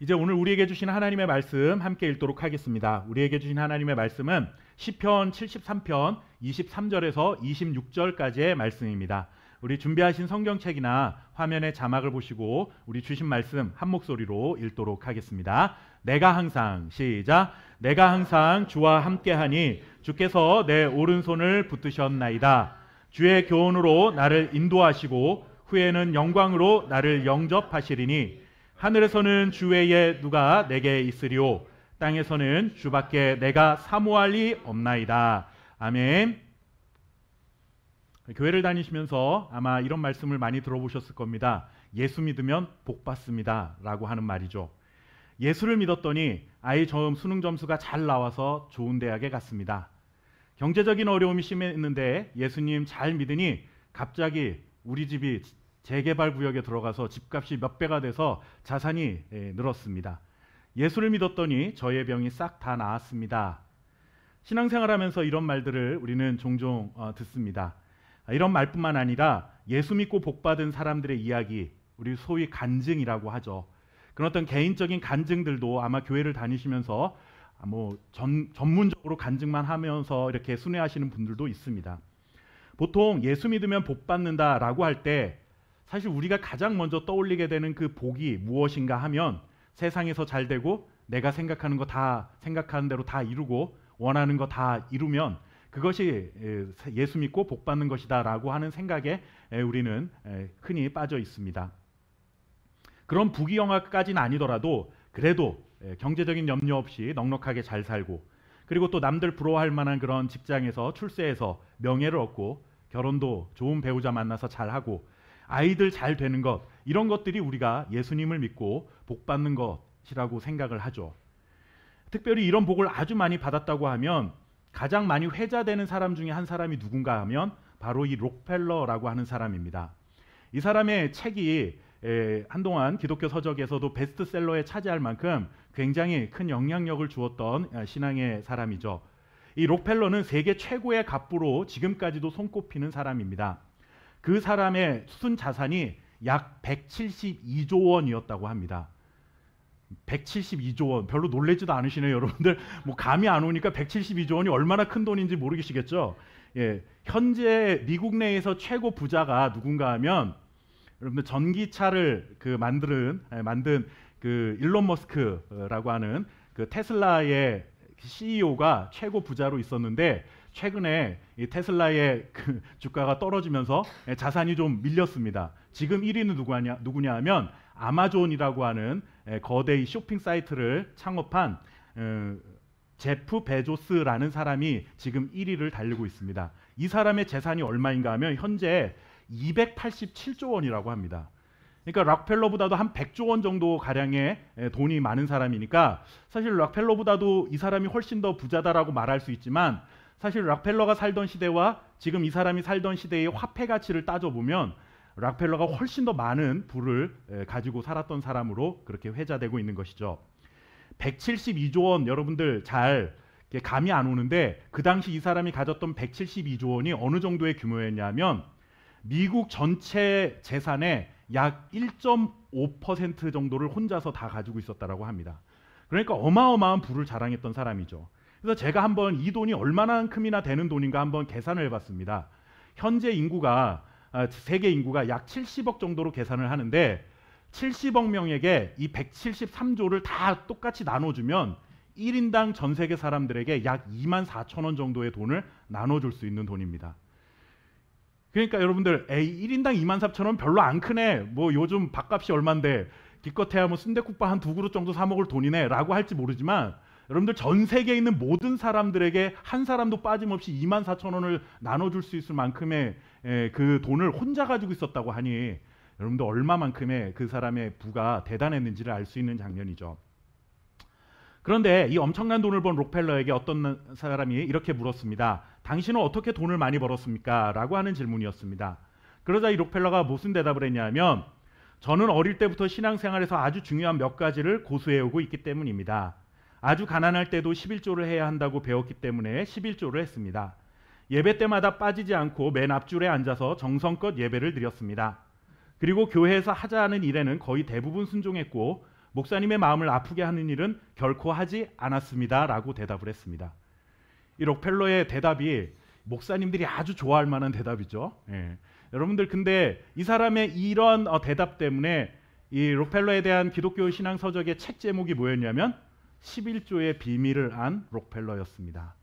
이제 오늘 우리에게 주신 하나님의 말씀 함께 읽도록 하겠습니다. 우리에게 주신 하나님의 말씀은 시편 73편 23절에서 26절까지의 말씀입니다. 우리 준비하신 성경책이나 화면에 자막을 보시고 우리 주신 말씀 한 목소리로 읽도록 하겠습니다. 내가 항상 시작. 내가 항상 주와 함께하니 주께서 내 오른손을 붙드셨나이다. 주의 교훈으로 나를 인도하시고 후에는 영광으로 나를 영접하시리니 하늘에서는 주 외에 누가 내게 있으리오. 땅에서는 주밖에 내가 사모할 리 없나이다. 아멘. 교회를 다니시면서 아마 이런 말씀을 많이 들어보셨을 겁니다. 예수 믿으면 복 받습니다 라고 하는 말이죠. 예수를 믿었더니 아이 처음 수능 점수가 잘 나와서 좋은 대학에 갔습니다. 경제적인 어려움이 심했는데 예수님 잘 믿으니 갑자기 우리 집이 재개발 구역에 들어가서 집값이 몇 배가 돼서 자산이 늘었습니다. 예수를 믿었더니 저의 병이 싹 다 나았습니다. 신앙생활하면서 이런 말들을 우리는 종종 듣습니다. 이런 말뿐만 아니라 예수 믿고 복받은 사람들의 이야기, 우리 소위 간증이라고 하죠. 그런 어떤 개인적인 간증들도 아마 교회를 다니시면서 전문적으로 간증만 하면서 이렇게 순회하시는 분들도 있습니다. 보통 예수 믿으면 복 받는다라고 할 때 사실 우리가 가장 먼저 떠올리게 되는 그 복이 무엇인가 하면 세상에서 잘 되고 내가 생각하는 거 다 생각하는 대로 다 이루고 원하는 거 다 이루면 그것이 예수 믿고 복 받는 것이다 라고 하는 생각에 우리는 흔히 빠져 있습니다. 그런 부귀영화까지는 아니더라도 그래도 경제적인 염려 없이 넉넉하게 잘 살고 그리고 또 남들 부러워할 만한 그런 직장에서 출세해서 명예를 얻고 결혼도 좋은 배우자 만나서 잘하고 아이들 잘 되는 것, 이런 것들이 우리가 예수님을 믿고 복 받는 것이라고 생각을 하죠. 특별히 이런 복을 아주 많이 받았다고 하면 가장 많이 회자되는 사람 중에 한 사람이 누군가 하면 바로 이 록펠러라고 하는 사람입니다. 이 사람의 책이 한동안 기독교 서적에서도 베스트셀러에 차지할 만큼 굉장히 큰 영향력을 주었던 신앙의 사람이죠. 이 록펠러는 세계 최고의 갑부로 지금까지도 손꼽히는 사람입니다. 그 사람의 순 자산이 약 172조 원이었다고 합니다. 172조 원, 별로 놀라지도 않으시네요 여러분들. 감이 안 오니까 172조 원이 얼마나 큰 돈인지 모르시겠죠. 현재 미국 내에서 최고 부자가 누군가 하면 여러분들 전기차를 만든 그 일론 머스크라고 하는 그 테슬라의 CEO가 최고 부자로 있었는데 최근에 이 테슬라의 그 주가가 떨어지면서 자산이 좀 밀렸습니다. 지금 1위는 누구냐 하면 아마존이라고 하는 거대 쇼핑 사이트를 창업한 제프 베조스라는 사람이 지금 1위를 달리고 있습니다. 이 사람의 재산이 얼마인가 하면 현재 287조 원이라고 합니다. 그러니까 록펠러보다도 한 100조 원 정도 가량의 돈이 많은 사람이니까 사실 록펠러보다도 이 사람이 훨씬 더 부자다라고 말할 수 있지만 사실 록펠러가 살던 시대와 지금 이 사람이 살던 시대의 화폐 가치를 따져보면 록펠러가 훨씬 더 많은 부를 가지고 살았던 사람으로 그렇게 회자되고 있는 것이죠. 172조 원 여러분들 잘 감이 안 오는데 그 당시 이 사람이 가졌던 172조 원이 어느 정도의 규모였냐면 미국 전체 재산의 약 1.5% 정도를 혼자서 다 가지고 있었다라고 합니다. 그러니까 어마어마한 부를 자랑했던 사람이죠. 그래서 제가 한번 이 돈이 얼마나큼이나 되는 돈인가 한번 계산을 해봤습니다. 현재 인구가 세계 인구가 약 70억 정도로 계산을 하는데 70억 명에게 이 173조를 다 똑같이 나눠주면 1인당 전 세계 사람들에게 약 24,000원 정도의 돈을 나눠줄 수 있는 돈입니다. 그러니까 여러분들 1인당 24,000원 별로 안 크네. 요즘 밥값이 얼만데 기껏해야 순댓국밥 한 2그릇 정도 사 먹을 돈이네 라고 할지 모르지만 여러분들 전 세계에 있는 모든 사람들에게 한 사람도 빠짐없이 24,000원을 나눠줄 수 있을 만큼의 그 돈을 혼자 가지고 있었다고 하니 여러분들 얼마만큼의 그 사람의 부가 대단했는지를 알 수 있는 장면이죠. 그런데 이 엄청난 돈을 번 록펠러에게 어떤 사람이 이렇게 물었습니다. 당신은 어떻게 돈을 많이 벌었습니까? 라고 하는 질문이었습니다. 그러자 이 록펠러가 무슨 대답을 했냐면 저는 어릴 때부터 신앙생활에서 아주 중요한 몇 가지를 고수해오고 있기 때문입니다. 아주 가난할 때도 11조를 해야 한다고 배웠기 때문에 11조를 했습니다. 예배 때마다 빠지지 않고 맨 앞줄에 앉아서 정성껏 예배를 드렸습니다. 그리고 교회에서 하자 하는 일에는 거의 대부분 순종했고 목사님의 마음을 아프게 하는 일은 결코 하지 않았습니다. 라고 대답을 했습니다. 이 록펠러의 대답이 목사님들이 아주 좋아할 만한 대답이죠. 예. 여러분들 근데 이 사람의 이런 대답 때문에 이 록펠러에 대한 기독교 신앙 서적의 책 제목이 뭐였냐면 11조의 비밀을 안 록펠러였습니다.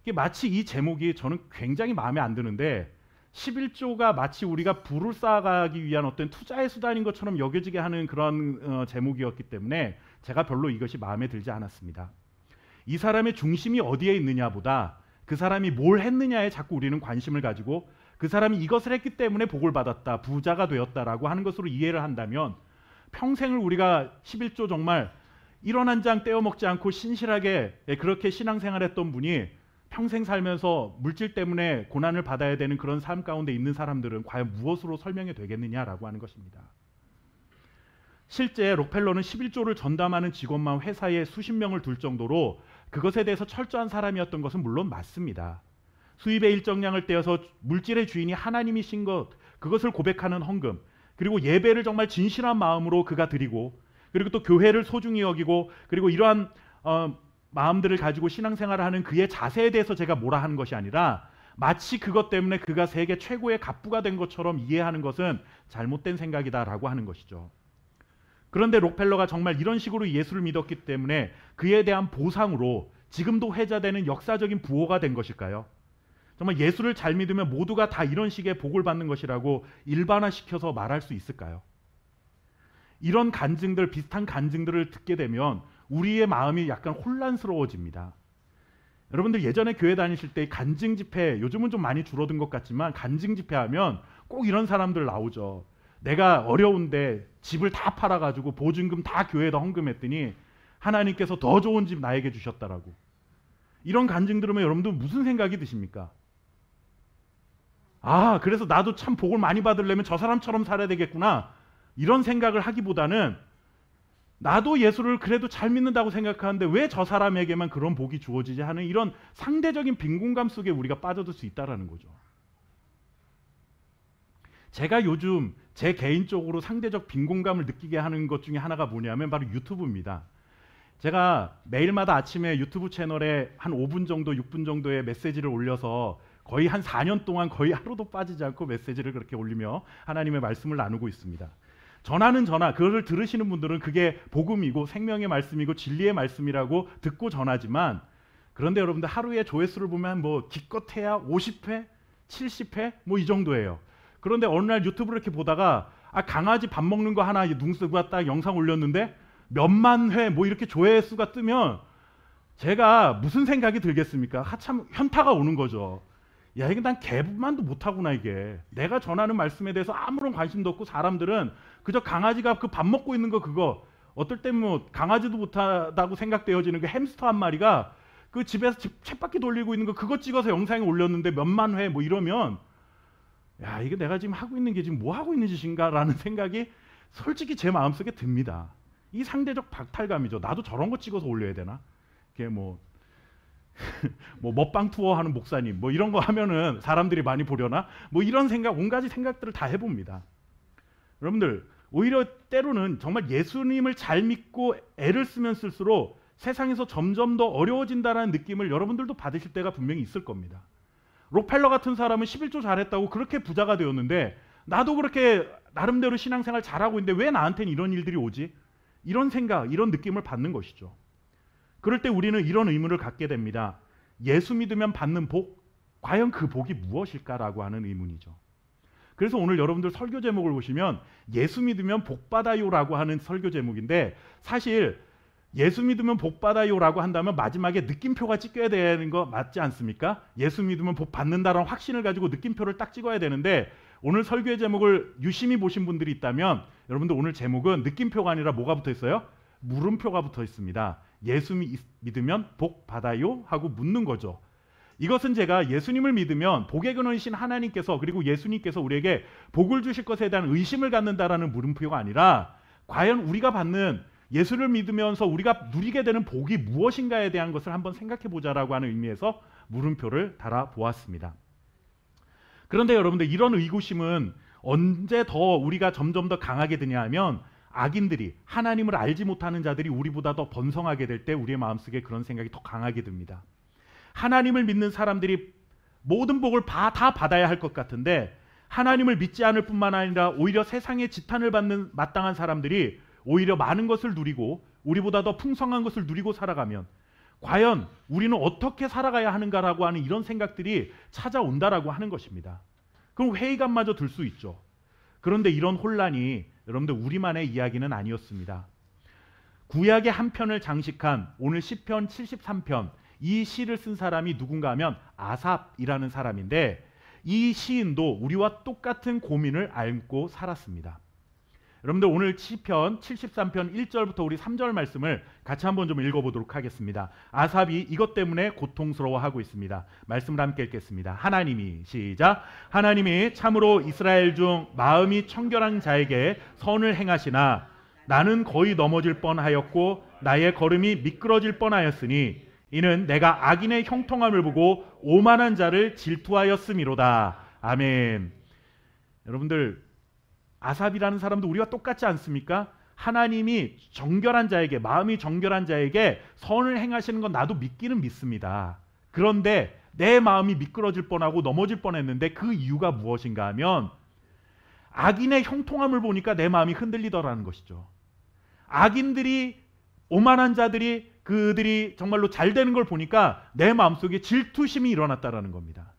이게 마치 이 제목이 저는 굉장히 마음에 안 드는데 11조가 마치 우리가 부를 쌓아가기 위한 어떤 투자의 수단인 것처럼 여겨지게 하는 그런 제목이었기 때문에 제가 별로 이것이 마음에 들지 않았습니다. 이 사람의 중심이 어디에 있느냐보다 그 사람이 뭘 했느냐에 자꾸 우리는 관심을 가지고 그 사람이 이것을 했기 때문에 복을 받았다, 부자가 되었다라고 하는 것으로 이해를 한다면 평생을 우리가 11조 정말 1원 한 장 떼어먹지 않고 신실하게 그렇게 신앙생활했던 분이 평생 살면서 물질 때문에 고난을 받아야 되는 그런 삶 가운데 있는 사람들은 과연 무엇으로 설명이 되겠느냐라고 하는 것입니다. 실제 록펠러는 11조를 전담하는 직원만 회사에 수십 명을 둘 정도로 그것에 대해서 철저한 사람이었던 것은 물론 맞습니다. 수입의 일정량을 떼어서 물질의 주인이 하나님이신 것, 그것을 고백하는 헌금, 그리고 예배를 정말 진실한 마음으로 그가 드리고, 그리고 또 교회를 소중히 여기고, 그리고 이러한 마음들을 가지고 신앙생활을 하는 그의 자세에 대해서 제가 뭐라 하는 것이 아니라 마치 그것 때문에 그가 세계 최고의 갑부가 된 것처럼 이해하는 것은 잘못된 생각이다라고 하는 것이죠. 그런데 록펠러가 정말 이런 식으로 예수를 믿었기 때문에 그에 대한 보상으로 지금도 회자되는 역사적인 부호가 된 것일까요? 정말 예수를 잘 믿으면 모두가 다 이런 식의 복을 받는 것이라고 일반화시켜서 말할 수 있을까요? 이런 간증들, 비슷한 간증들을 듣게 되면 우리의 마음이 약간 혼란스러워집니다. 여러분들 예전에 교회 다니실 때 간증 집회, 요즘은 좀 많이 줄어든 것 같지만 간증 집회 하면 꼭 이런 사람들 나오죠. 내가 어려운데 집을 다 팔아가지고 보증금 다 교회에다 헌금했더니 하나님께서 더 좋은 집 나에게 주셨다라고. 이런 간증 들으면 여러분들 무슨 생각이 드십니까? 아, 그래서 나도 참 복을 많이 받으려면 저 사람처럼 살아야 되겠구나. 이런 생각을 하기보다는 나도 예수를 그래도 잘 믿는다고 생각하는데 왜 저 사람에게만 그런 복이 주어지지 하는 이런 상대적인 빈곤감 속에 우리가 빠져들 수 있다는 거죠. 제가 요즘 제 개인적으로 상대적 빈곤감을 느끼게 하는 것 중에 하나가 뭐냐면 바로 유튜브입니다. 제가 매일마다 아침에 유튜브 채널에 한 5분 정도, 6분 정도의 메시지를 올려서 거의 한 4년 동안 거의 하루도 빠지지 않고 메시지를 그렇게 올리며 하나님의 말씀을 나누고 있습니다. 전하는 전하, 그것을 들으시는 분들은 그게 복음이고 생명의 말씀이고 진리의 말씀이라고 듣고 전하지만, 그런데 여러분들 하루에 조회수를 보면 뭐 기껏해야 50회, 70회 뭐 이 정도예요. 그런데 어느 날 유튜브를 이렇게 보다가 강아지 밥 먹는 거 하나 누가 딱 영상 올렸는데 몇만 회 뭐 이렇게 조회수가 뜨면 제가 무슨 생각이 들겠습니까? 참 현타가 오는 거죠. 야, 이게 난 개만도 못하구나. 이게 내가 전하는 말씀에 대해서 아무런 관심도 없고 사람들은 그저 강아지가 그 밥 먹고 있는 거, 그거 어떨 때는 뭐 강아지도 못하다고 생각되어지는 그 햄스터 한 마리가 그 집에서 쳇바퀴 돌리고 있는 거 그거 찍어서 영상에 올렸는데 몇만 회 뭐 이러면, 야, 이게 내가 지금 하고 있는 게 지금 뭐 하고 있는 짓인가 라는 생각이 솔직히 제 마음속에 듭니다. 이 상대적 박탈감이죠. 나도 저런 거 찍어서 올려야 되나? 이게 뭐 먹방 투어 하는 목사님 뭐 이런 거 하면은 사람들이 많이 보려나? 뭐 이런 생각, 온 가지 생각들을 다 해봅니다. 여러분들 오히려 때로는 정말 예수님을 잘 믿고 애를 쓰면 쓸수록 세상에서 점점 더 어려워진다는 느낌을 여러분들도 받으실 때가 분명히 있을 겁니다. 록펠러 같은 사람은 11조 잘했다고 그렇게 부자가 되었는데 나도 그렇게 나름대로 신앙생활 잘하고 있는데 왜 나한테는 이런 일들이 오지? 이런 생각, 이런 느낌을 받는 것이죠. 그럴 때 우리는 이런 의문을 갖게 됩니다. 예수 믿으면 받는 복, 과연 그 복이 무엇일까라고 하는 의문이죠. 그래서 오늘 여러분들 설교 제목을 보시면 예수 믿으면 복 받아요라고 하는 설교 제목인데, 사실 예수 믿으면 복 받아요라고 한다면 마지막에 느낌표가 찍혀야 되는 거 맞지 않습니까? 예수 믿으면 복 받는다라는 확신을 가지고 느낌표를 딱 찍어야 되는데, 오늘 설교의 제목을 유심히 보신 분들이 있다면 여러분들 오늘 제목은 느낌표가 아니라 뭐가 붙어 있어요? 물음표가 붙어 있습니다. 예수 믿으면 복 받아요? 하고 묻는 거죠. 이것은 제가 예수님을 믿으면 복의 근원이신 하나님께서 그리고 예수님께서 우리에게 복을 주실 것에 대한 의심을 갖는다라는 물음표가 아니라 과연 우리가 받는, 예수를 믿으면서 우리가 누리게 되는 복이 무엇인가에 대한 것을 한번 생각해 보자라고 하는 의미에서 물음표를 달아 보았습니다. 그런데 여러분들 이런 의구심은 언제 더 우리가 점점 더 강하게 드냐 하면 악인들이, 하나님을 알지 못하는 자들이 우리보다 더 번성하게 될 때 우리의 마음속에 그런 생각이 더 강하게 듭니다. 하나님을 믿는 사람들이 모든 복을 다 받아야 할 것 같은데 하나님을 믿지 않을 뿐만 아니라 오히려 세상의 지탄을 받는 마땅한 사람들이 오히려 많은 것을 누리고 우리보다 더 풍성한 것을 누리고 살아가면 과연 우리는 어떻게 살아가야 하는가라고 하는 이런 생각들이 찾아온다라고 하는 것입니다. 그럼 회의감마저 들 수 있죠. 그런데 이런 혼란이 여러분들 우리만의 이야기는 아니었습니다. 구약의 한 편을 장식한 오늘 시편 73편, 이 시를 쓴 사람이 누군가 하면 아삽이라는 사람인데 이 시인도 우리와 똑같은 고민을 안고 살았습니다. 여러분들 오늘 시편 73편 1절부터 우리 3절 말씀을 같이 한번 좀 읽어보도록 하겠습니다. 아삽이 이것 때문에 고통스러워하고 있습니다. 말씀을 함께 읽겠습니다. 하나님이, 시작. 하나님이 참으로 이스라엘 중 마음이 청결한 자에게 선을 행하시나 나는 거의 넘어질 뻔하였고 나의 걸음이 미끄러질 뻔하였으니 이는 내가 악인의 형통함을 보고 오만한 자를 질투하였음이로다. 아멘. 여러분들 아삽이라는 사람도 우리와 똑같지 않습니까? 하나님이 정결한 자에게, 마음이 정결한 자에게 선을 행하시는 건 나도 믿기는 믿습니다. 그런데 내 마음이 미끄러질 뻔하고 넘어질 뻔했는데 그 이유가 무엇인가 하면 악인의 형통함을 보니까 내 마음이 흔들리더라는 것이죠. 악인들이, 오만한 자들이, 그들이 정말로 잘 되는 걸 보니까 내 마음속에 질투심이 일어났다라는 겁니다.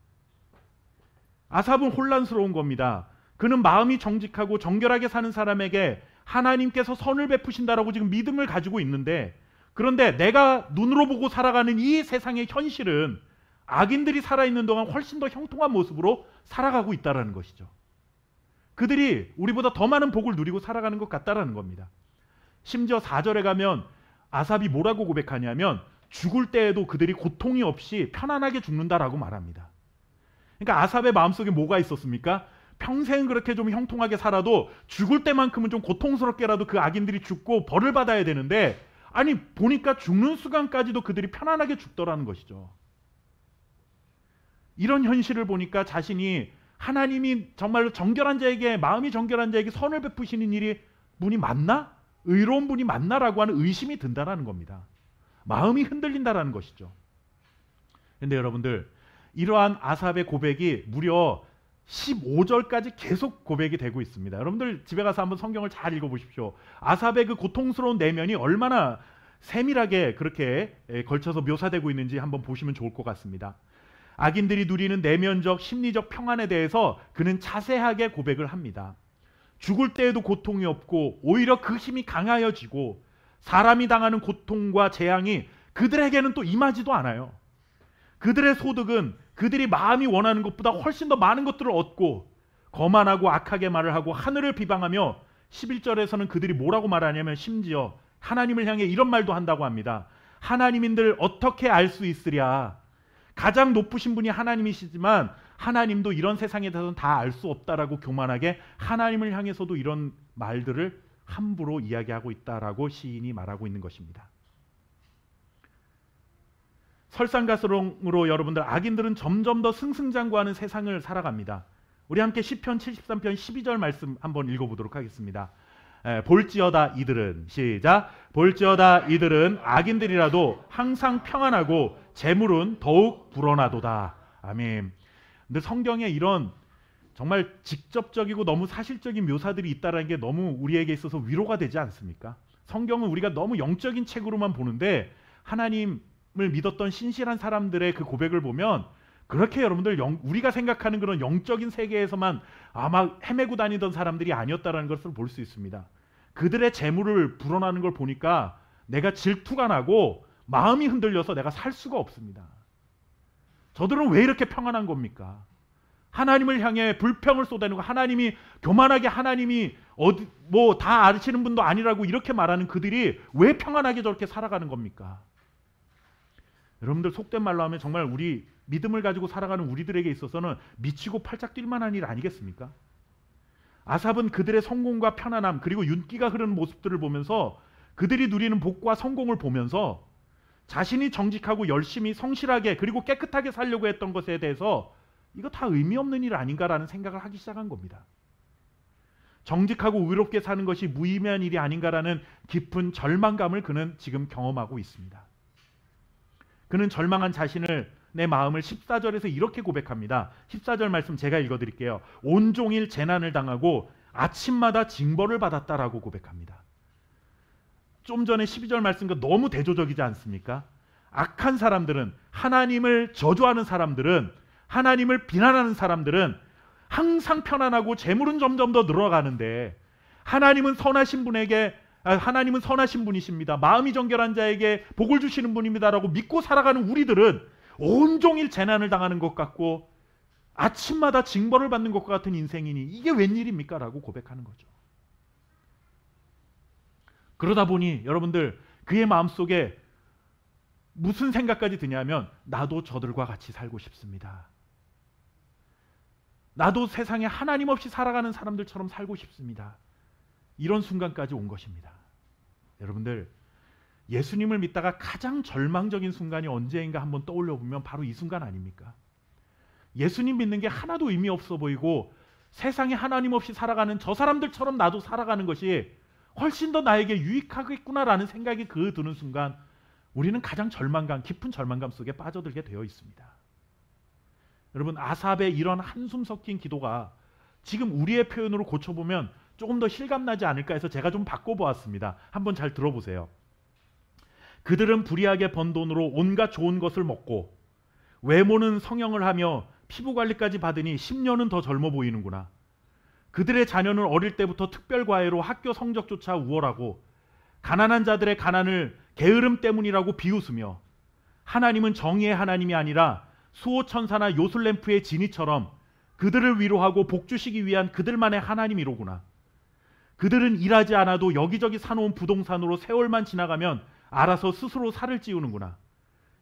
아삽은 혼란스러운 겁니다. 그는 마음이 정직하고 정결하게 사는 사람에게 하나님께서 선을 베푸신다라고 지금 믿음을 가지고 있는데, 그런데 내가 눈으로 보고 살아가는 이 세상의 현실은 악인들이 살아있는 동안 훨씬 더 형통한 모습으로 살아가고 있다는 것이죠. 그들이 우리보다 더 많은 복을 누리고 살아가는 것 같다라는 겁니다. 심지어 4절에 가면 아삽이 뭐라고 고백하냐면 죽을 때에도 그들이 고통이 없이 편안하게 죽는다라고 말합니다. 그러니까 아삽의 마음속에 뭐가 있었습니까? 평생 그렇게 좀 형통하게 살아도 죽을 때만큼은 좀 고통스럽게라도 그 악인들이 죽고 벌을 받아야 되는데, 아니 보니까 죽는 순간까지도 그들이 편안하게 죽더라는 것이죠. 이런 현실을 보니까 자신이 하나님이 정말로 정결한 자에게, 마음이 정결한 자에게 선을 베푸시는 일이 분이 맞나? 의로운 분이 맞나라고 하는 의심이 든다라는 겁니다. 마음이 흔들린다라는 것이죠. 그런데 여러분들, 이러한 아삽의 고백이 무려 15절까지 계속 고백이 되고 있습니다. 여러분들 집에 가서 한번 성경을 잘 읽어보십시오. 아삽의 그 고통스러운 내면이 얼마나 세밀하게 그렇게 걸쳐서 묘사되고 있는지 한번 보시면 좋을 것 같습니다. 악인들이 누리는 내면적 심리적 평안에 대해서 그는 자세하게 고백을 합니다. 죽을 때에도 고통이 없고 오히려 그 힘이 강하여지고 사람이 당하는 고통과 재앙이 그들에게는 또 임하지도 않아요. 그들의 소득은 그들이 마음이 원하는 것보다 훨씬 더 많은 것들을 얻고 거만하고 악하게 말을 하고 하늘을 비방하며 11절에서는 그들이 뭐라고 말하냐면 심지어 하나님을 향해 이런 말도 한다고 합니다. 하나님인들 어떻게 알 수 있으랴. 가장 높으신 분이 하나님이시지만 하나님도 이런 세상에 대해서는 다 알 수 없다라고 교만하게 하나님을 향해서도 이런 말들을 함부로 이야기하고 있다라고 시인이 말하고 있는 것입니다. 설상가성으로 여러분들, 악인들은 점점 더 승승장구하는 세상을 살아갑니다. 우리 함께 시편 73편 12절 말씀 한번 읽어보도록 하겠습니다. 볼지어다 이들은, 시작. 볼지어다 이들은 악인들이라도 항상 평안하고 재물은 더욱 불어나도다. 아멘. 근데 성경에 이런 정말 직접적이고 너무 사실적인 묘사들이 있다는 게 너무 우리에게 있어서 위로가 되지 않습니까? 성경은 우리가 너무 영적인 책으로만 보는데 하나님을 믿었던 신실한 사람들의 그 고백을 보면 그렇게 여러분들 우리가 생각하는 그런 영적인 세계에서만 아마 헤매고 다니던 사람들이 아니었다는 것을 볼 수 있습니다. 그들의 재물을 불어나는 걸 보니까 내가 질투가 나고 마음이 흔들려서 내가 살 수가 없습니다. 저들은 왜 이렇게 평안한 겁니까? 하나님을 향해 불평을 쏟아내고 하나님이 교만하게 하나님이 어디 뭐 다 아시는 분도 아니라고 이렇게 말하는 그들이 왜 평안하게 저렇게 살아가는 겁니까? 여러분들 속된 말로 하면 정말 우리 믿음을 가지고 살아가는 우리들에게 있어서는 미치고 팔짝 뛸 만한 일 아니겠습니까? 아삽은 그들의 성공과 편안함 그리고 윤기가 흐르는 모습들을 보면서 그들이 누리는 복과 성공을 보면서 자신이 정직하고 열심히 성실하게 그리고 깨끗하게 살려고 했던 것에 대해서 이거 다 의미 없는 일 아닌가라는 생각을 하기 시작한 겁니다. 정직하고 의롭게 사는 것이 무의미한 일이 아닌가라는 깊은 절망감을 그는 지금 경험하고 있습니다. 그는 절망한 자신을 내 마음을 14절에서 이렇게 고백합니다. 14절 말씀 제가 읽어드릴게요. 온종일 재난을 당하고 아침마다 징벌을 받았다라고 고백합니다. 좀 전에 12절 말씀과 너무 대조적이지 않습니까? 악한 사람들은, 하나님을 저주하는 사람들은, 하나님을 비난하는 사람들은 항상 편안하고 재물은 점점 더 늘어가는데, 하나님은 선하신 분이십니다. 마음이 정결한 자에게 복을 주시는 분입니다라고 믿고 살아가는 우리들은 온종일 재난을 당하는 것 같고 아침마다 징벌을 받는 것과 같은 인생이니 이게 웬일입니까? 라고 고백하는 거죠. 그러다 보니 여러분들, 그의 마음속에 무슨 생각까지 드냐면, 나도 저들과 같이 살고 싶습니다. 나도 세상에 하나님 없이 살아가는 사람들처럼 살고 싶습니다. 이런 순간까지 온 것입니다. 여러분들, 예수님을 믿다가 가장 절망적인 순간이 언제인가 한번 떠올려 보면 바로 이 순간 아닙니까? 예수님 믿는 게 하나도 의미 없어 보이고 세상에 하나님 없이 살아가는 저 사람들처럼 나도 살아가는 것이 훨씬 더 나에게 유익하겠구나라는 생각이 드는 순간, 우리는 가장 깊은 절망감 속에 빠져들게 되어 있습니다. 여러분, 아삽의 이런 한숨 섞인 기도가 지금 우리의 표현으로 고쳐보면 조금 더 실감나지 않을까 해서 제가 좀 바꿔보았습니다. 한번 잘 들어보세요. 그들은 불의하게 번 돈으로 온갖 좋은 것을 먹고 외모는 성형을 하며 피부관리까지 받으니 10년은 더 젊어 보이는구나. 그들의 자녀는 어릴 때부터 특별과외로 학교 성적조차 우월하고 가난한 자들의 가난을 게으름 때문이라고 비웃으며, 하나님은 정의의 하나님이 아니라 수호천사나 요술램프의 지니처럼 그들을 위로하고 복주시기 위한 그들만의 하나님이로구나. 그들은 일하지 않아도 여기저기 사놓은 부동산으로 세월만 지나가면 알아서 스스로 살을 찌우는구나.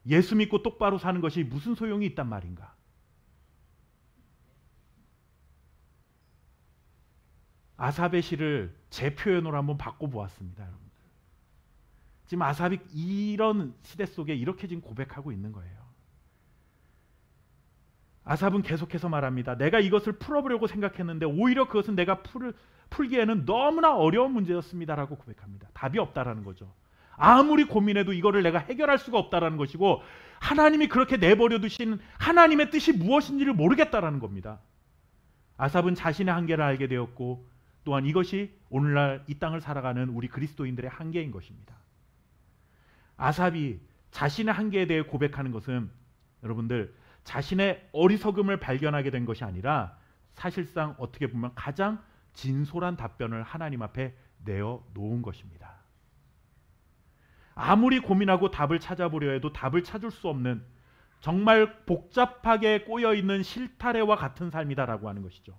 예수 믿고 똑바로 사는 것이 무슨 소용이 있단 말인가. 아삽의 시를 제 표현으로 한번 바꿔보았습니다. 여러분들, 지금 아삽이 이런 시대 속에 이렇게 지금 고백하고 있는 거예요. 아삽은 계속해서 말합니다. 내가 이것을 풀어보려고 생각했는데 오히려 그것은 내가 풀기에는 너무나 어려운 문제였습니다라고 고백합니다. 답이 없다라는 거죠. 아무리 고민해도 이거를 내가 해결할 수가 없다라는 것이고, 하나님이 그렇게 내버려 두신 하나님의 뜻이 무엇인지를 모르겠다라는 겁니다. 아삽은 자신의 한계를 알게 되었고, 또한 이것이 오늘날 이 땅을 살아가는 우리 그리스도인들의 한계인 것입니다. 아삽이 자신의 한계에 대해 고백하는 것은 여러분들, 자신의 어리석음을 발견하게 된 것이 아니라 사실상 어떻게 보면 가장 진솔한 답변을 하나님 앞에 내어놓은 것입니다. 아무리 고민하고 답을 찾아보려 해도 답을 찾을 수 없는, 정말 복잡하게 꼬여있는 실타래와 같은 삶이다라고 하는 것이죠.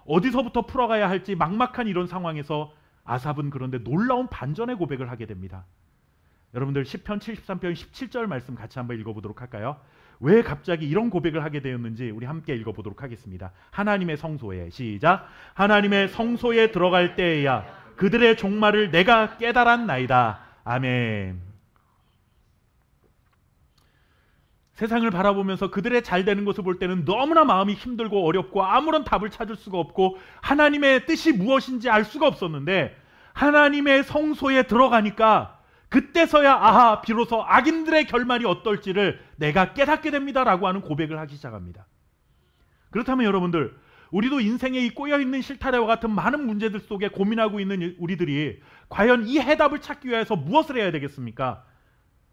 어디서부터 풀어가야 할지 막막한 이런 상황에서 아삽은 그런데 놀라운 반전의 고백을 하게 됩니다. 여러분들, 시편 73편 17절 말씀 같이 한번 읽어보도록 할까요? 왜 갑자기 이런 고백을 하게 되었는지 우리 함께 읽어보도록 하겠습니다. 하나님의 성소에, 시작. 하나님의 성소에 들어갈 때에야 그들의 종말을 내가 깨달았나이다. 아멘. 세상을 바라보면서 그들의 잘 되는 것을 볼 때는 너무나 마음이 힘들고 어렵고 아무런 답을 찾을 수가 없고 하나님의 뜻이 무엇인지 알 수가 없었는데, 하나님의 성소에 들어가니까 그때서야 아하, 비로소 악인들의 결말이 어떨지를 내가 깨닫게 됩니다라고 하는 고백을 하기 시작합니다. 그렇다면 여러분들, 우리도 인생에 이 꼬여있는 실타래와 같은 많은 문제들 속에 고민하고 있는 우리들이 과연 이 해답을 찾기 위해서 무엇을 해야 되겠습니까?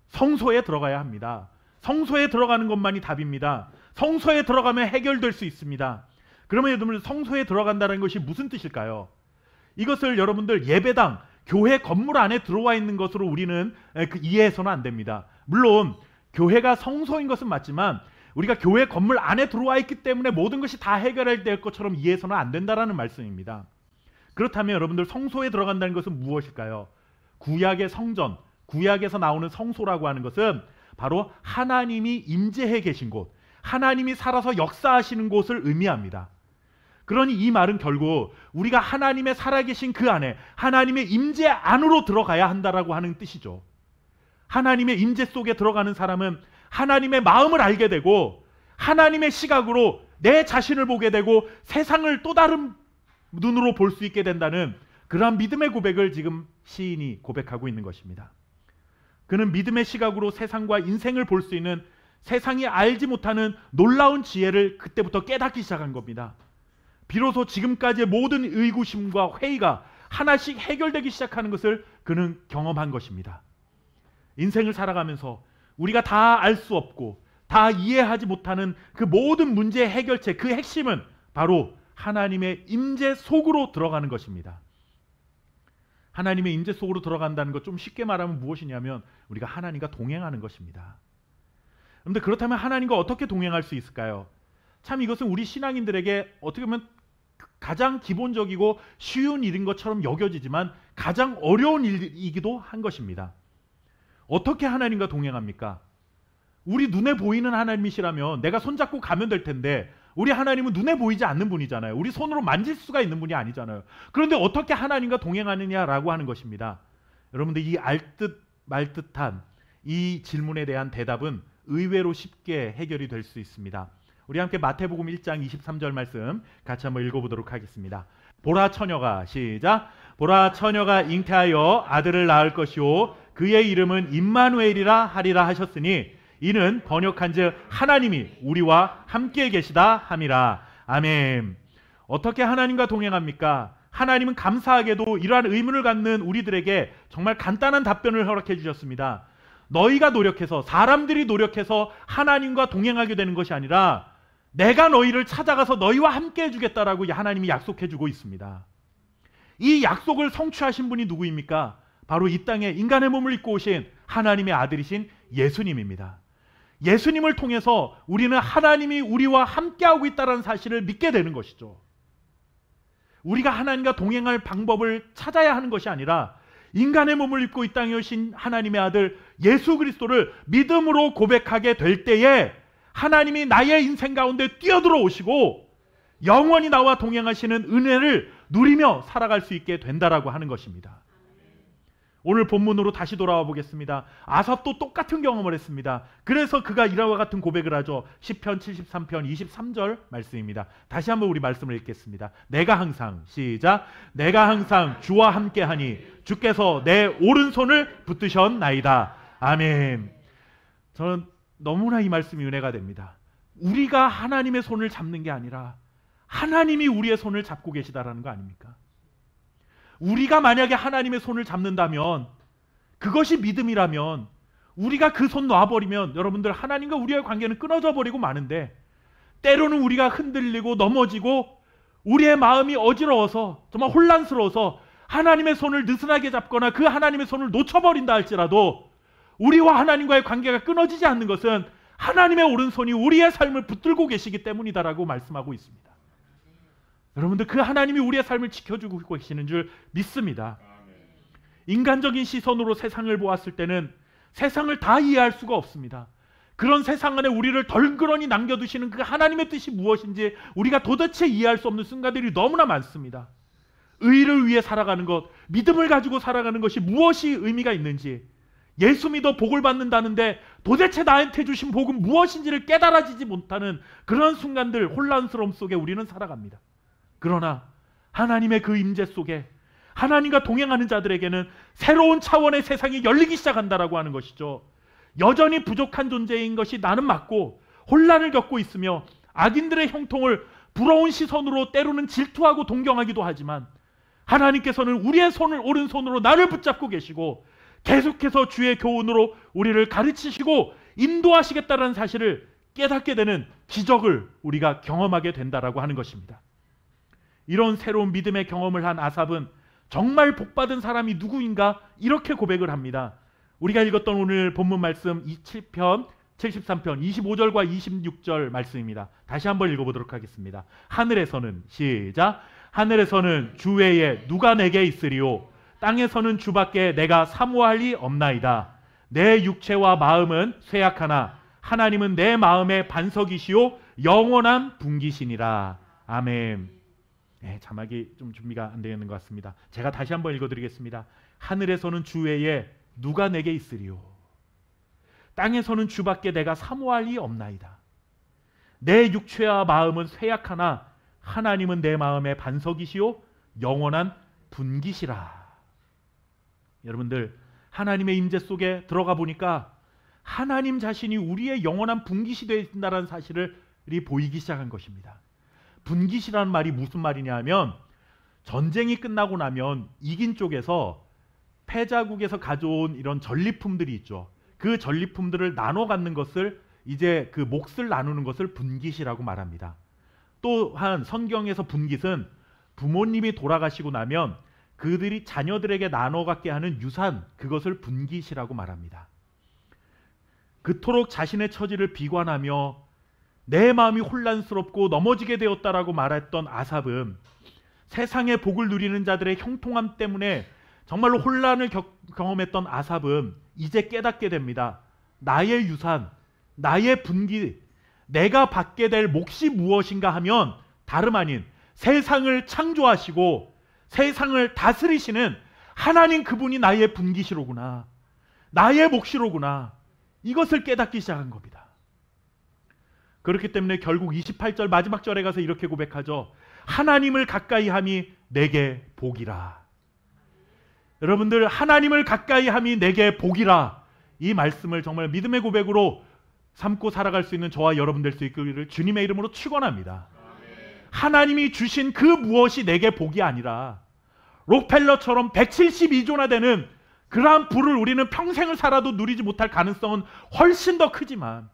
성소에 들어가야 합니다. 성소에 들어가는 것만이 답입니다. 성소에 들어가면 해결될 수 있습니다. 그러면 여러분들, 성소에 들어간다는 것이 무슨 뜻일까요? 이것을 여러분들 예배당, 교회 건물 안에 들어와 있는 것으로 우리는 이해해서는 안 됩니다. 물론 교회가 성소인 것은 맞지만 우리가 교회 건물 안에 들어와 있기 때문에 모든 것이 다 해결될 것처럼 이해해서는 안 된다라는 말씀입니다. 그렇다면 여러분들, 성소에 들어간다는 것은 무엇일까요? 구약의 성전, 구약에서 나오는 성소라고 하는 것은 바로 하나님이 임재해 계신 곳, 하나님이 살아서 역사하시는 곳을 의미합니다. 그러니 이 말은 결국 우리가 하나님의 살아계신 그 안에, 하나님의 임재 안으로 들어가야 한다라고 하는 뜻이죠. 하나님의 임재 속에 들어가는 사람은 하나님의 마음을 알게 되고 하나님의 시각으로 내 자신을 보게 되고 세상을 또 다른 눈으로 볼 수 있게 된다는 그러한 믿음의 고백을 지금 시인이 고백하고 있는 것입니다. 그는 믿음의 시각으로 세상과 인생을 볼 수 있는 세상이 알지 못하는 놀라운 지혜를 그때부터 깨닫기 시작한 겁니다. 비로소 지금까지의 모든 의구심과 회의가 하나씩 해결되기 시작하는 것을 그는 경험한 것입니다. 인생을 살아가면서 우리가 다 알 수 없고 다 이해하지 못하는 그 모든 문제의 해결책, 그 핵심은 바로 하나님의 임재 속으로 들어가는 것입니다. 하나님의 임재 속으로 들어간다는 것, 좀 쉽게 말하면 무엇이냐면 우리가 하나님과 동행하는 것입니다. 그런데 그렇다면 하나님과 어떻게 동행할 수 있을까요? 참 이것은 우리 신앙인들에게 어떻게 보면 가장 기본적이고 쉬운 일인 것처럼 여겨지지만 가장 어려운 일이기도 한 것입니다. 어떻게 하나님과 동행합니까? 우리 눈에 보이는 하나님이시라면 내가 손잡고 가면 될 텐데 우리 하나님은 눈에 보이지 않는 분이잖아요. 우리 손으로 만질 수가 있는 분이 아니잖아요. 그런데 어떻게 하나님과 동행하느냐라고 하는 것입니다. 여러분들 이 알듯 말듯한 이 질문에 대한 대답은 의외로 쉽게 해결이 될 수 있습니다. 우리 함께 마태복음 1장 23절 말씀 같이 한번 읽어보도록 하겠습니다. 보라 처녀가, 시작. 보라 처녀가 잉태하여 아들을 낳을 것이요 그의 이름은 임마누엘이라 하리라 하셨으니 이는 번역한즉 하나님이 우리와 함께 계시다 함이라. 아멘. 어떻게 하나님과 동행합니까? 하나님은 감사하게도 이러한 의문을 갖는 우리들에게 정말 간단한 답변을 허락해 주셨습니다. 너희가 노력해서, 사람들이 노력해서 하나님과 동행하게 되는 것이 아니라 내가 너희를 찾아가서 너희와 함께 해주겠다라고 하나님이 약속해 주고 있습니다. 이 약속을 성취하신 분이 누구입니까? 바로 이 땅에 인간의 몸을 입고 오신 하나님의 아들이신 예수님입니다. 예수님을 통해서 우리는 하나님이 우리와 함께하고 있다는 사실을 믿게 되는 것이죠. 우리가 하나님과 동행할 방법을 찾아야 하는 것이 아니라 인간의 몸을 입고 이 땅에 오신 하나님의 아들 예수 그리스도를 믿음으로 고백하게 될 때에 하나님이 나의 인생 가운데 뛰어들어 오시고 영원히 나와 동행하시는 은혜를 누리며 살아갈 수 있게 된다라고 하는 것입니다. 오늘 본문으로 다시 돌아와 보겠습니다. 아삽도 똑같은 경험을 했습니다. 그래서 그가 이와 같은 고백을 하죠. 시편 73편 23절 말씀입니다. 다시 한번 우리 말씀을 읽겠습니다. 내가 항상, 시작. 내가 항상 주와 함께하니 주께서 내 오른손을 붙드셨나이다. 아멘. 저는 너무나 이 말씀이 은혜가 됩니다. 우리가 하나님의 손을 잡는 게 아니라 하나님이 우리의 손을 잡고 계시다라는 거 아닙니까? 우리가 만약에 하나님의 손을 잡는다면, 그것이 믿음이라면 우리가 그 손 놔버리면 여러분들 하나님과 우리의 관계는 끊어져 버리고 마는데, 때로는 우리가 흔들리고 넘어지고 우리의 마음이 어지러워서 정말 혼란스러워서 하나님의 손을 느슨하게 잡거나 그 하나님의 손을 놓쳐버린다 할지라도 우리와 하나님과의 관계가 끊어지지 않는 것은 하나님의 오른손이 우리의 삶을 붙들고 계시기 때문이다라고 말씀하고 있습니다. 여러분들 그 하나님이 우리의 삶을 지켜주고 계시는 줄 믿습니다. 인간적인 시선으로 세상을 보았을 때는 세상을 다 이해할 수가 없습니다. 그런 세상 안에 우리를 덜그러니 남겨두시는 그 하나님의 뜻이 무엇인지 우리가 도대체 이해할 수 없는 순간들이 너무나 많습니다. 의를 위해 살아가는 것, 믿음을 가지고 살아가는 것이 무엇이 의미가 있는지, 예수 믿어 복을 받는다는데 도대체 나한테 주신 복은 무엇인지를 깨달아지지 못하는 그런 순간들, 혼란스러움 속에 우리는 살아갑니다. 그러나 하나님의 그 임재 속에 하나님과 동행하는 자들에게는 새로운 차원의 세상이 열리기 시작한다라고 하는 것이죠. 여전히 부족한 존재인 것이 나는 맞고 혼란을 겪고 있으며 악인들의 형통을 부러운 시선으로 때로는 질투하고 동경하기도 하지만 하나님께서는 우리의 손을 오른손으로 나를 붙잡고 계시고 계속해서 주의 교훈으로 우리를 가르치시고 인도하시겠다는 사실을 깨닫게 되는 기적을 우리가 경험하게 된다라고 하는 것입니다. 이런 새로운 믿음의 경험을 한 아삽은 정말 복받은 사람이 누구인가 이렇게 고백을 합니다. 우리가 읽었던 오늘 본문 말씀 7편 73편 25절과 26절 말씀입니다. 다시 한번 읽어보도록 하겠습니다. 하늘에서는, 시작. 하늘에서는 주 외에 누가 내게 있으리요? 땅에서는 주밖에 내가 사모할 리 없나이다. 내 육체와 마음은 쇠약하나 하나님은 내 마음의 반석이시요 영원한 분기시니라. 아멘. 네, 자막이 좀 준비가 안 되어 있는 것 같습니다. 제가 다시 한번 읽어드리겠습니다. 하늘에서는 주 외에 누가 내게 있으리요? 땅에서는 주밖에 내가 사모할 리 없나이다. 내 육체와 마음은 쇠약하나 하나님은 내 마음의 반석이시요 영원한 분기시라. 여러분들, 하나님의 임재 속에 들어가 보니까 하나님 자신이 우리의 영원한 분기시 되신다는 사실이 보이기 시작한 것입니다. 분기시라는 말이 무슨 말이냐 하면, 전쟁이 끝나고 나면 이긴 쪽에서 패자국에서 가져온 이런 전리품들이 있죠. 그 전리품들을 나눠 갖는 것을, 이제 그 몫을 나누는 것을 분깃이라고 말합니다. 또한 성경에서 분깃은 부모님이 돌아가시고 나면 그들이 자녀들에게 나눠 갖게 하는 유산, 그것을 분깃이라고 말합니다. 그토록 자신의 처지를 비관하며 내 마음이 혼란스럽고 넘어지게 되었다라고 말했던 아삽은 세상의 복을 누리는 자들의 형통함 때문에 정말로 혼란을 경험했던 아삽은 이제 깨닫게 됩니다. 나의 유산, 나의 분기, 내가 받게 될 몫이 무엇인가 하면 다름 아닌 세상을 창조하시고 세상을 다스리시는 하나님, 그분이 나의 분기시로구나, 나의 몫이로구나, 이것을 깨닫기 시작한 겁니다. 그렇기 때문에 결국 28절 마지막 절에 가서 이렇게 고백하죠. 하나님을 가까이 함이 내게 복이라. 여러분들, 하나님을 가까이 함이 내게 복이라, 이 말씀을 정말 믿음의 고백으로 삼고 살아갈 수 있는 저와 여러분 될 수 있기를 주님의 이름으로 축원합니다. 하나님이 주신 그 무엇이 내게 복이 아니라 록펠러처럼 172조나 되는 그러한 부를 우리는 평생을 살아도 누리지 못할 가능성은 훨씬 더 크지만,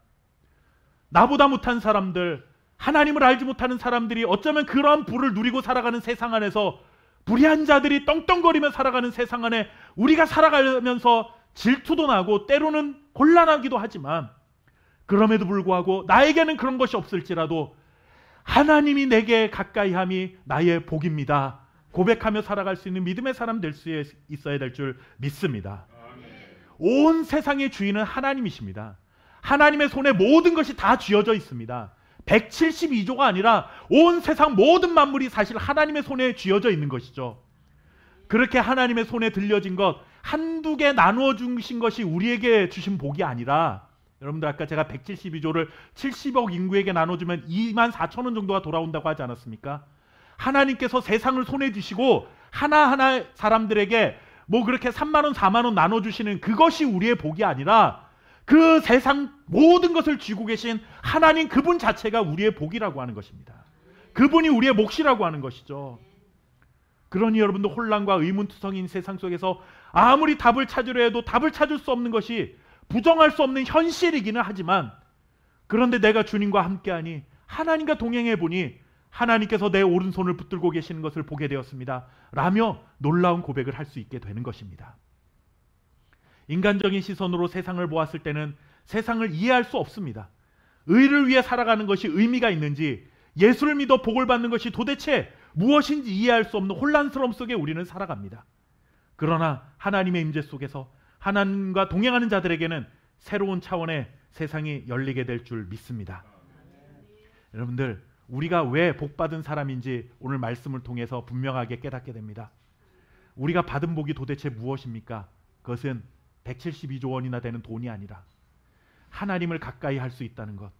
나보다 못한 사람들, 하나님을 알지 못하는 사람들이 어쩌면 그러한 부를 누리고 살아가는 세상 안에서, 불의한 자들이 떵떵거리며 살아가는 세상 안에 우리가 살아가면서 질투도 나고 때로는 곤란하기도 하지만, 그럼에도 불구하고 나에게는 그런 것이 없을지라도 하나님이 내게 가까이 함이 나의 복입니다 고백하며 살아갈 수 있는 믿음의 사람 될 수 있어야 될 줄 믿습니다. 온 세상의 주인은 하나님이십니다. 하나님의 손에 모든 것이 다 쥐어져 있습니다. 172조가 아니라 온 세상 모든 만물이 사실 하나님의 손에 쥐어져 있는 것이죠. 그렇게 하나님의 손에 들려진 것 한두 개 나누어 주신 것이 우리에게 주신 복이 아니라, 여러분들 아까 제가 172조를 70억 인구에게 나눠주면 24,000원 정도가 돌아온다고 하지 않았습니까? 하나님께서 세상을 손에 쥐시고 하나하나 사람들에게 뭐 그렇게 3만원 4만원 나눠주시는 그것이 우리의 복이 아니라, 그 세상 모든 것을 쥐고 계신 하나님, 그분 자체가 우리의 복이라고 하는 것입니다. 그분이 우리의 몫이라고 하는 것이죠. 그러니 여러분도 혼란과 의문투성인 세상 속에서 아무리 답을 찾으려 해도 답을 찾을 수 없는 것이 부정할 수 없는 현실이기는 하지만, 그런데 내가 주님과 함께하니, 하나님과 동행해 보니 하나님께서 내 오른손을 붙들고 계시는 것을 보게 되었습니다 라며 놀라운 고백을 할 수 있게 되는 것입니다. 인간적인 시선으로 세상을 보았을 때는 세상을 이해할 수 없습니다. 의를 위해 살아가는 것이 의미가 있는지, 예수를 믿어 복을 받는 것이 도대체 무엇인지 이해할 수 없는 혼란스러움 속에 우리는 살아갑니다. 그러나 하나님의 임재 속에서 하나님과 동행하는 자들에게는 새로운 차원의 세상이 열리게 될 줄 믿습니다. 여러분들, 우리가 왜 복받은 사람인지 오늘 말씀을 통해서 분명하게 깨닫게 됩니다. 우리가 받은 복이 도대체 무엇입니까? 그것은 172조 원이나 되는 돈이 아니라 하나님을 가까이 할 수 있다는 것,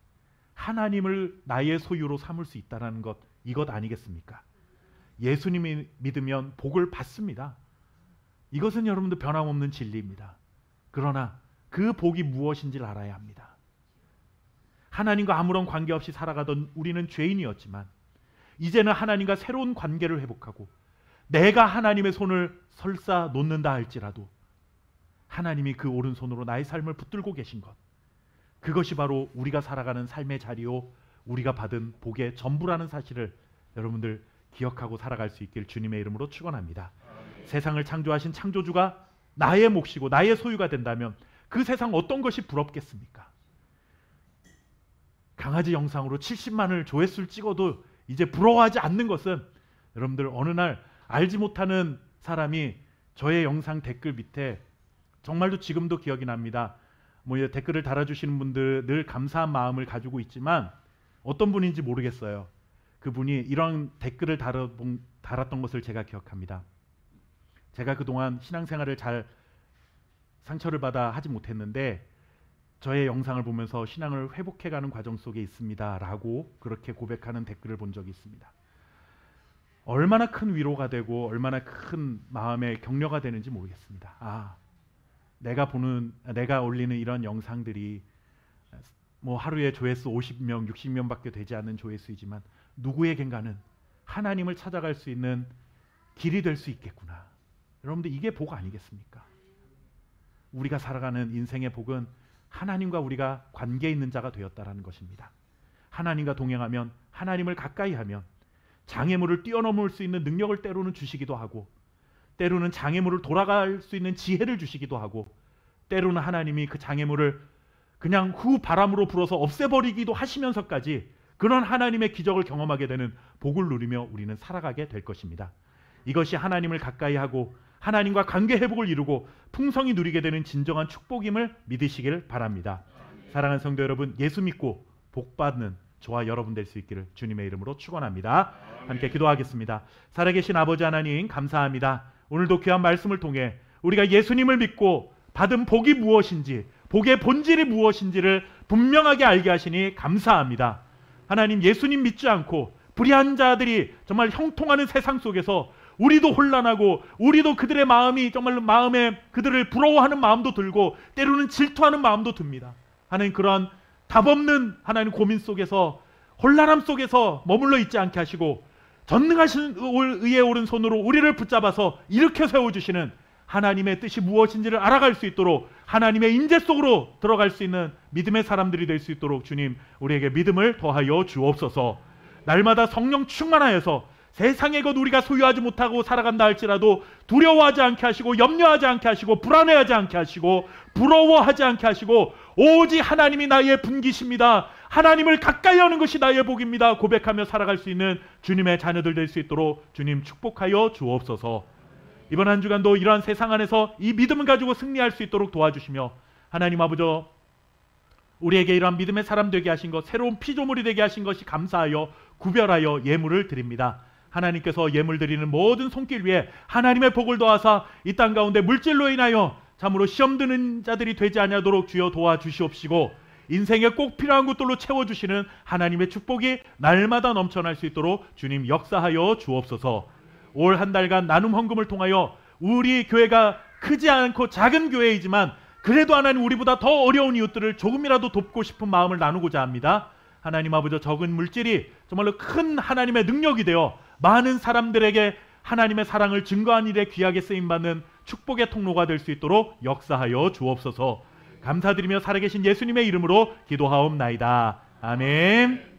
하나님을 나의 소유로 삼을 수 있다는 것, 이것 아니겠습니까? 예수님이 믿으면 복을 받습니다. 이것은 여러분들 변함없는 진리입니다. 그러나 그 복이 무엇인지를 알아야 합니다. 하나님과 아무런 관계없이 살아가던 우리는 죄인이었지만, 이제는 하나님과 새로운 관계를 회복하고 내가 하나님의 손을 설사 놓는다 할지라도 하나님이 그 오른손으로 나의 삶을 붙들고 계신 것, 그것이 바로 우리가 살아가는 삶의 자리요, 우리가 받은 복의 전부라는 사실을 여러분들 기억하고 살아갈 수 있길 주님의 이름으로 축원합니다. 세상을 창조하신 창조주가 나의 몫이고 나의 소유가 된다면 그 세상 어떤 것이 부럽겠습니까? 강아지 영상으로 70만을 조회수를 찍어도 이제 부러워하지 않는 것은, 여러분들 어느 날 알지 못하는 사람이 저의 영상 댓글 밑에, 정말로 지금도 기억이 납니다. 뭐 댓글을 달아주시는 분들 늘 감사한 마음을 가지고 있지만 어떤 분인지 모르겠어요. 그분이 이런 댓글을 달았던 것을 제가 기억합니다. 제가 그동안 신앙생활을 잘 상처를 받아 하지 못했는데 저의 영상을 보면서 신앙을 회복해가는 과정 속에 있습니다 라고 그렇게 고백하는 댓글을 본 적이 있습니다. 얼마나 큰 위로가 되고 얼마나 큰 마음의 격려가 되는지 모르겠습니다. 내가 올리는 이런 영상들이 뭐 하루에 조회수 50명, 60명밖에 되지 않는 조회수이지만 누구에겐가는 하나님을 찾아갈 수 있는 길이 될 수 있겠구나. 여러분들 이게 복 아니겠습니까? 우리가 살아가는 인생의 복은 하나님과 우리가 관계 있는 자가 되었다라는 것입니다. 하나님과 동행하면, 하나님을 가까이 하면 장애물을 뛰어넘을 수 있는 능력을 때로는 주시기도 하고, 때로는 장애물을 돌아갈 수 있는 지혜를 주시기도 하고, 때로는 하나님이 그 장애물을 그냥 후 바람으로 불어서 없애버리기도 하시면서까지 그런 하나님의 기적을 경험하게 되는 복을 누리며 우리는 살아가게 될 것입니다. 이것이 하나님을 가까이 하고 하나님과 관계 회복을 이루고 풍성히 누리게 되는 진정한 축복임을 믿으시길 바랍니다. 사랑하는 성도 여러분, 예수 믿고 복받는 저와 여러분 될 수 있기를 주님의 이름으로 축원합니다. 함께 기도하겠습니다. 살아계신 아버지 하나님, 감사합니다. 오늘도 귀한 말씀을 통해 우리가 예수님을 믿고 받은 복이 무엇인지, 복의 본질이 무엇인지를 분명하게 알게 하시니 감사합니다. 하나님, 예수님 믿지 않고 불의한 자들이 정말 형통하는 세상 속에서 우리도 혼란하고, 우리도 그들의 마음이 정말 마음에 그들을 부러워하는 마음도 들고 때로는 질투하는 마음도 듭니다. 하나님, 그러한 답없는 하나님 고민 속에서, 혼란함 속에서 머물러 있지 않게 하시고 전능하신 의에 오른 손으로 우리를 붙잡아서 일으켜 세워주시는 하나님의 뜻이 무엇인지를 알아갈 수 있도록, 하나님의 인재 속으로 들어갈 수 있는 믿음의 사람들이 될 수 있도록 주님, 우리에게 믿음을 더하여 주옵소서. 날마다 성령 충만하여서 세상의 것 우리가 소유하지 못하고 살아간다 할지라도 두려워하지 않게 하시고, 염려하지 않게 하시고, 불안해하지 않게 하시고, 부러워하지 않게 하시고, 오직 하나님이 나의 분기십니다, 하나님을 가까이 하는 것이 나의 복입니다 고백하며 살아갈 수 있는 주님의 자녀들 될 수 있도록 주님 축복하여 주옵소서. 이번 한 주간도 이러한 세상 안에서 이 믿음을 가지고 승리할 수 있도록 도와주시며, 하나님 아버지, 우리에게 이러한 믿음의 사람 되게 하신 것, 새로운 피조물이 되게 하신 것이 감사하여 구별하여 예물을 드립니다. 하나님께서 예물 드리는 모든 손길 위에 하나님의 복을 더하사 이 땅 가운데 물질로 인하여 참으로 시험 드는 자들이 되지 아니하도록 주여 도와주시옵시고, 인생에 꼭 필요한 것들로 채워주시는 하나님의 축복이 날마다 넘쳐날 수 있도록 주님 역사하여 주옵소서. 올 한 달간 나눔 헌금을 통하여 우리 교회가 크지 않고 작은 교회이지만 그래도 하나님, 우리보다 더 어려운 이웃들을 조금이라도 돕고 싶은 마음을 나누고자 합니다. 하나님 아버지, 적은 물질이 정말로 큰 하나님의 능력이 되어 많은 사람들에게 하나님의 사랑을 증거한 일에 귀하게 쓰임받는 축복의 통로가 될 수 있도록 역사하여 주옵소서. 감사드리며 살아계신 예수님의 이름으로 기도하옵나이다. 아멘.